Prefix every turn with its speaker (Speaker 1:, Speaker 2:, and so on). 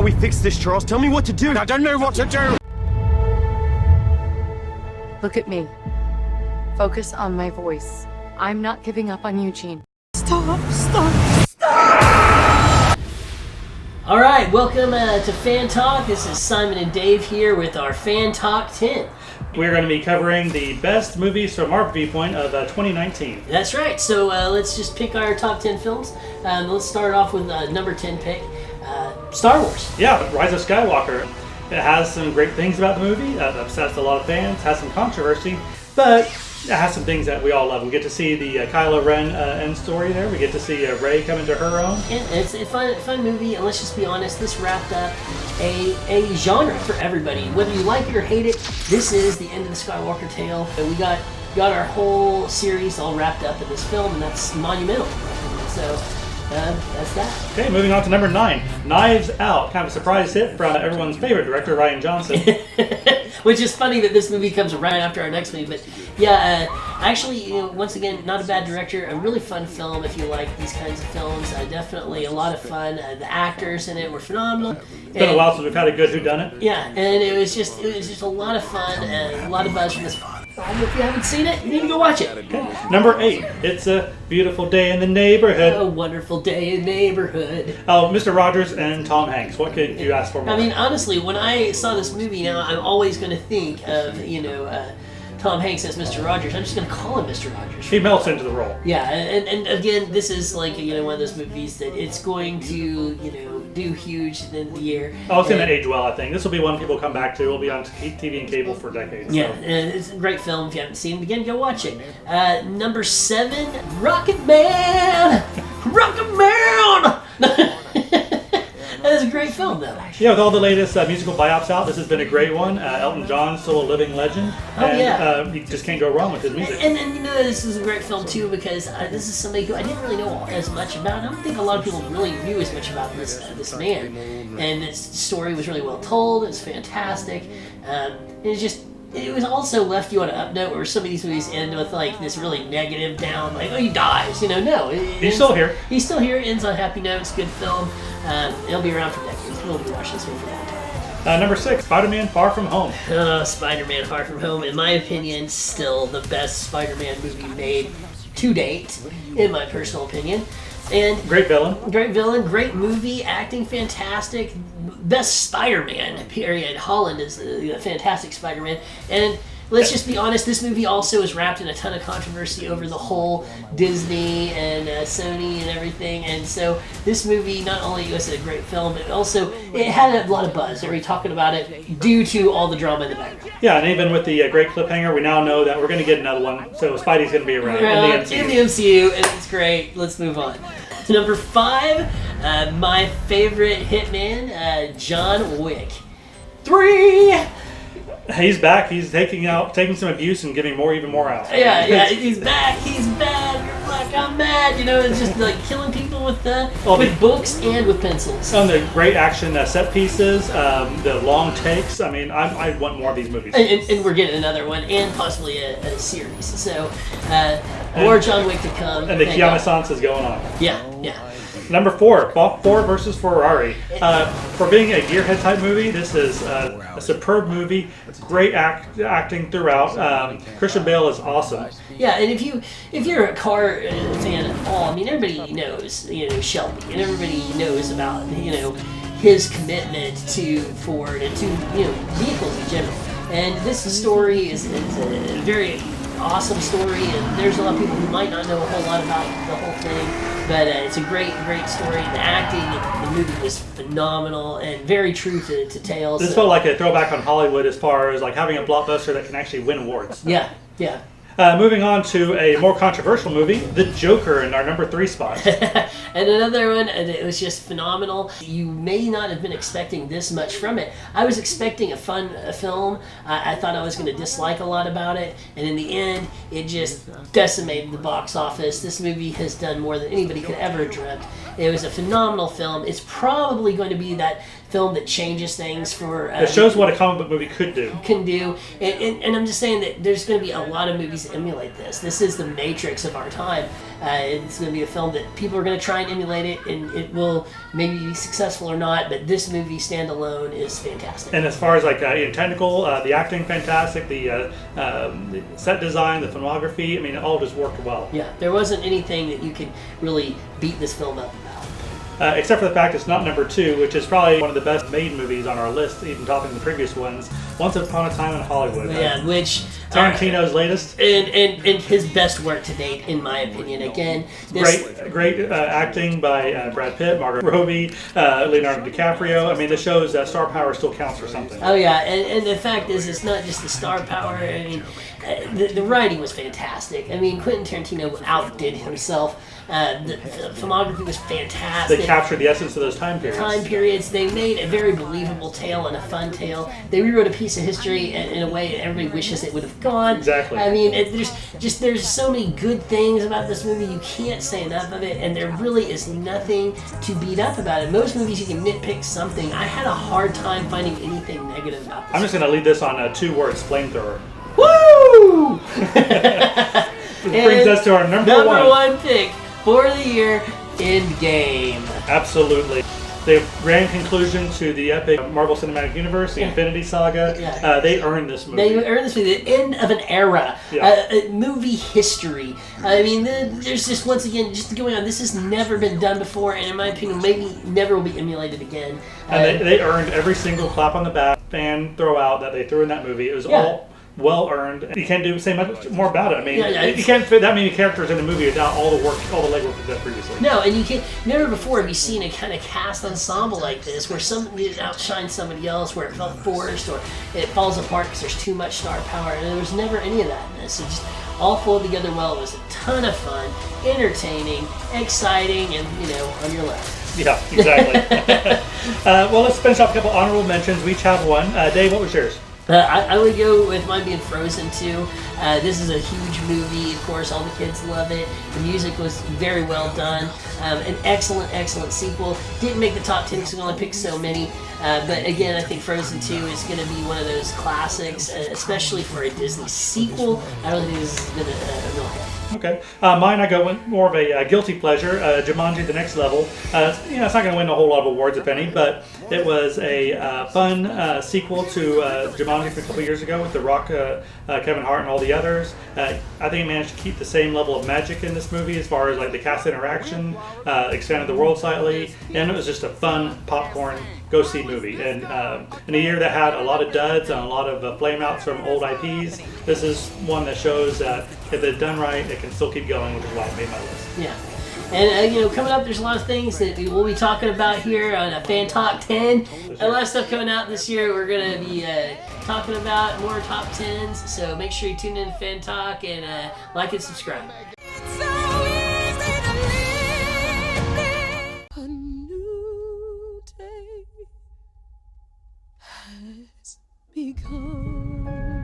Speaker 1: we fix this, Charles. Tell me what to do.
Speaker 2: I don't know what to do.
Speaker 3: Look at me. Focus on my voice. I'm not giving up on Eugene.
Speaker 4: Stop.
Speaker 5: All right, welcome to Fan Talk. This is Simon and Dave here with our Fan Talk 10.
Speaker 6: We're going to be covering the best movies from our viewpoint of 2019.
Speaker 5: That's right. So let's just pick our top 10 films. Let's start off with number 10 pick, Star Wars.
Speaker 6: Yeah, Rise of Skywalker. It has some great things about the movie. Upsets a lot of fans. Has some controversy, but it has some things that we all love. We get to see the Kylo Ren end story there. We get to see Rey come into her own.
Speaker 5: And it's a fun movie, and let's just be honest, this wrapped up a genre for everybody. Whether you like it or hate it, this is the end of the Skywalker tale. And we got our whole series all wrapped up in this film, and that's monumental. So that's that.
Speaker 6: Okay, moving on to number 9, Knives Out. Kind of a surprise hit from everyone's favorite director, Rian Johnson.
Speaker 5: Which is funny that this movie comes right after our next movie, but yeah, actually, once again, not a bad director, a really fun film if you like these kinds of films. Definitely a lot of fun. The actors in it were phenomenal.
Speaker 6: It's been a while since we've had a good whodunit.
Speaker 5: Yeah, and it was just a lot of fun and a lot of buzz from this film. If you haven't seen it, you need to go watch it.
Speaker 6: Okay. Number 8, It's a Beautiful Day in the Neighborhood.
Speaker 5: A wonderful day in neighborhood.
Speaker 6: Oh, Mr. Rogers and Tom Hanks. What could you ask for more?
Speaker 5: I mean, honestly, when I saw this movie, now I'm always going to think of Tom Hanks as Mr. Rogers. I'm just going to call him Mr. Rogers.
Speaker 6: He melts into the role.
Speaker 5: Yeah, and again, this is like one of those movies that it's going to do huge at the end of the year.
Speaker 6: Oh, it's going to age well, I think. This will be one people come back to. It'll be on TV and cable for decades.
Speaker 5: Yeah, and it's a great film. If you haven't seen it, again, go watch it. Number 7, Rocket Man! Rocket Man! That is a great film, though.
Speaker 6: Yeah, with all the latest musical biops out, this has been a great one. Elton John's still a living legend.
Speaker 5: Oh,
Speaker 6: and,
Speaker 5: yeah.
Speaker 6: You just can't go wrong with his music.
Speaker 5: And this is a great film, too, because this is somebody who I didn't really know as much about. I don't think a lot of people really knew as much about this man. And his story was really well told. It was fantastic. It was also left you on an up note where some of these movies end with like this really negative down, like, oh, he dies. No.
Speaker 6: He's still here.
Speaker 5: He's still here. It ends on a happy note. It's a good film. It'll be around for decades. We'll be watching this one for a long time.
Speaker 6: Number 6, Spider-Man Far From Home.
Speaker 5: Spider-Man Far From Home, in my opinion, still the best Spider-Man movie made to date, in my personal opinion. And
Speaker 6: great villain,
Speaker 5: great movie, acting fantastic, best Spider-Man, period. Holland is a fantastic Spider-Man, and let's just be honest, this movie also is wrapped in a ton of controversy over the whole Disney and Sony and everything, and so this movie not only was a great film, but also it had a lot of buzz. Everybody talking about it due to all the drama in the background.
Speaker 6: Yeah, and even with the great cliffhanger, we now know that we're going to get another one, so Spidey's going to be around in the
Speaker 5: MCU, and it's great. Let's move on. Number 5, my favorite hitman, John Wick. 3!
Speaker 6: He's back. He's taking some abuse and giving even more out.
Speaker 5: Yeah, he's back. He's bad. You're black. I'm mad. It's just like killing people with books and with pencils.
Speaker 6: And the great action set pieces, the long takes. I mean, I want more of these movies.
Speaker 5: And we're getting another one, and possibly a series. So more John Wick to come.
Speaker 6: And the Keanu-sans is going on.
Speaker 5: Yeah.
Speaker 6: Number 4, Ford versus Ferrari. For being a gearhead type movie, this is a superb movie. Great acting throughout. Christian Bale is awesome.
Speaker 5: Yeah, and if you're a car fan at all, I mean, everybody knows Shelby, and everybody knows about his commitment to Ford and to vehicles in general. And this story is a very awesome story, and there's a lot of people who might not know a whole lot about the whole thing. But it's a great story. The acting in the movie was phenomenal and very true to tales.
Speaker 6: This felt like a throwback on Hollywood as far as like having a blockbuster that can actually win awards.
Speaker 5: Yeah.
Speaker 6: Moving on to a more controversial movie, The Joker, in our number 3 spot.
Speaker 5: And another one, and it was just phenomenal. You may not have been expecting this much from it. I was expecting a fun film. I thought I was going to dislike a lot about it, and in the end, it just decimated the box office. This movie has done more than anybody could ever have dreamt. It was a phenomenal film. It's probably going to be that film that changes things for.
Speaker 6: It shows what a comic book movie could do.
Speaker 5: Can do, and I'm just saying that there's going to be a lot of movies that emulate this. This is the Matrix of our time. It's going to be a film that people are going to try and emulate it, and it will maybe be successful or not. But this movie standalone is fantastic.
Speaker 6: And as far as like technical, the acting fantastic, the set design, the filmography. I mean, it all just worked well.
Speaker 5: Yeah, there wasn't anything that you could really beat this film up about.
Speaker 6: Except for the fact it's not number 2, which is probably one of the best made movies on our list, even topping the previous ones. Once Upon a Time in Hollywood.
Speaker 5: Yeah, which
Speaker 6: Tarantino's latest,
Speaker 5: and his best work to date, in my opinion. Again,
Speaker 6: great acting by Brad Pitt, Margot Robbie, Leonardo DiCaprio. I mean, this shows that star power still counts for something.
Speaker 5: Oh yeah, and the fact is, it's not just the star power. I mean, the writing was fantastic. I mean, Quentin Tarantino outdid himself. The filmography was fantastic.
Speaker 6: They captured the essence of those time periods. They made a very believable tale and a fun tale. They rewrote a piece of history in a way that everybody wishes it would have gone. Exactly.
Speaker 5: I mean, there's so many good things about this movie. You can't say enough of it, and there really is nothing to beat up about it. Most movies you can nitpick something. I had a hard time finding anything negative about this.
Speaker 6: I'm just going to lead this on 2 words: flamethrower.
Speaker 5: Woo!
Speaker 6: Which brings us to our number
Speaker 5: one pick for the year, Endgame.
Speaker 6: Absolutely. The grand conclusion to the epic Marvel Cinematic Universe, the Infinity Saga. Yeah. They earned this movie.
Speaker 5: They earned this movie. The end of an era.
Speaker 6: Yeah.
Speaker 5: Movie history. I mean, there's just, once again, just going on, this has never been done before, and in my opinion, maybe never will be emulated again.
Speaker 6: And they earned every single clap on the back, fan throw out that they threw in that movie. It was all well earned. You can't say much more about it. I mean, you can't fit that many characters in a movie without all the legwork we've done previously.
Speaker 5: No, and you can't. Never before have you seen a kind of cast ensemble like this, where somebody outshines somebody else, where it felt forced or it falls apart because there's too much star power. And there was never any of that in this. It just all flowed together well. It was a ton of fun, entertaining, exciting, and on your left.
Speaker 6: Yeah, exactly. Well, let's finish off a couple honorable mentions. We each have one. Dave, what was yours?
Speaker 5: I would go with mine being Frozen 2. This is a huge movie. Of course, all the kids love it. The music was very well done. An excellent sequel. Didn't make the top 10 because we only picked so many. But again, I think Frozen 2 is going to be one of those classics, especially for a Disney sequel. I don't think this has been a real hit.
Speaker 6: Okay. Mine, I go with more of a guilty pleasure, Jumanji: The Next Level. It's not going to win a whole lot of awards, if any, but it was a fun sequel to Jumanji from a couple years ago with The Rock, Kevin Hart, and all the others. I think it managed to keep the same level of magic in this movie as far as like the cast interaction, expanded the world slightly, and it was just a fun popcorn go-see movie. And in a year that had a lot of duds and a lot of flameouts from old IPs, this is one that shows that if it's done right, it can still keep going, which is why it made my list.
Speaker 5: Yeah. And, coming up, there's a lot of things that we'll be talking about here on a Fan Talk 10. A lot of stuff coming out this year. We're going to be talking about more top 10s. So make sure you tune in to Fan Talk and like and subscribe.
Speaker 2: A new day has begun.